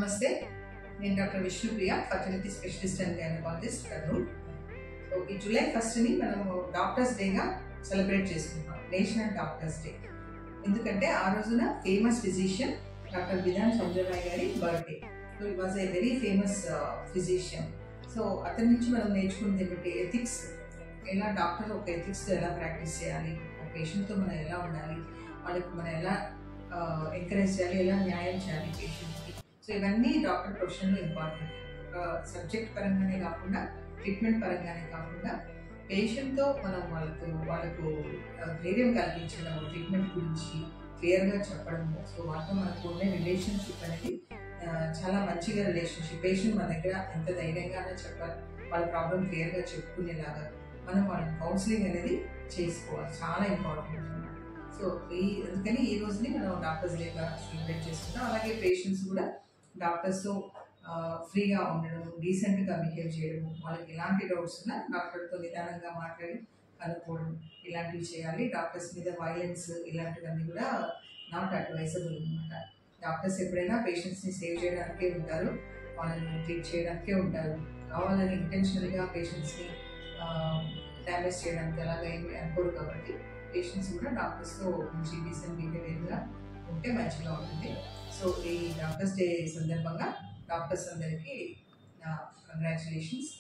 నమస్తే, నేను doctor Vishnupriya, fertility specialist and gynaecologist Kurnool. So ఈ జూలై 1ని మనము డాక్టర్స్ డేగా సెలబ్రేట్ చేసుకుంటాం, నేషనల్ డాక్టర్స్ డే. ఎందుకంటే ఆ రోజున famous physician doctor Vidhan Chandra Roy గారి బర్త్డే. సో ఈ was a very famous physician. So అతని నుంచి మనం నేర్చుకున్నది ఏమిటి, ఎథిక్స్. ఎలా డాక్టర్ ఒక ఎథిక్స్తో ఎలా ప్రాక్టీస్ చేయాలి, ఒక పేషెంట్తో మనం ఎలా ఉండాలి, వాళ్ళకి మనం ఎలా ఎంకరేజ్ చేయాలి, ఎలా న్యాయం చేయాలి పేషెంట్కి. సో ఇవన్నీ డాక్టర్ ప్రొఫెషన్లో ఇంపార్టెంట్. సబ్జెక్ట్ పరంగానే కాకుండా, ట్రీట్మెంట్ పరంగానే కాకుండా, పేషెంట్తో మనం వాళ్ళకు ధైర్యం కల్పించడం, ట్రీట్మెంట్ గురించి క్లియర్గా చెప్పడము. సో వాళ్ళతో మనకు ఉండే రిలేషన్షిప్ అనేది చాలా మంచిగా రిలేషన్షిప్. పేషెంట్ మన దగ్గర ఎంత ధైర్యంగానే చెప్పాలి, వాళ్ళ ప్రాబ్లం క్లియర్గా చెప్పుకునేలాగా మనం వాళ్ళ కౌన్సిలింగ్ అనేది చేసుకోవాలి, చాలా ఇంపార్టెంట్ అన్నమాట. సో అందుకని ఈ రోజుని మనం డాక్టర్స్ డేగా సెలబ్రేట్ చేసుకుంటాం. అలాగే పేషెంట్స్ కూడా డాక్టర్స్తో ఫ్రీగా ఉండడం, డీసెంట్గా బిహేవ్ చేయడం, వాళ్ళకి ఎలాంటి డౌట్స్ ఉన్నా డాక్టర్తో నిదానంగా మాట్లాడి కనుక్కోవడం, ఇలాంటివి చేయాలి. డాక్టర్స్ మీద వైలెన్స్ ఇలాంటివన్నీ కూడా నాట్ అడ్వైజబుల్ అనమాట. డాక్టర్స్ ఎప్పుడైనా పేషెంట్స్ని సేవ్ చేయడానికే ఉంటారు, వాళ్ళని ట్రీట్ చేయడానికే ఉంటారు. కావాలని ఇంటెన్షనల్గా పేషెంట్స్ని డ్యామేజ్ చేయడానికి అలాగా ఏమి అనుకోరు. కాబట్టి పేషెంట్స్ కూడా డాక్టర్స్తో మంచి డీసెంట్ బిహేవియర్గా ఉంటే మంచిగా ఉంటుంది. సో ఈ డాక్టర్స్ డే సందర్భంగా డాక్టర్స్ అందరికీ నా కంగ్రాచులేషన్స్.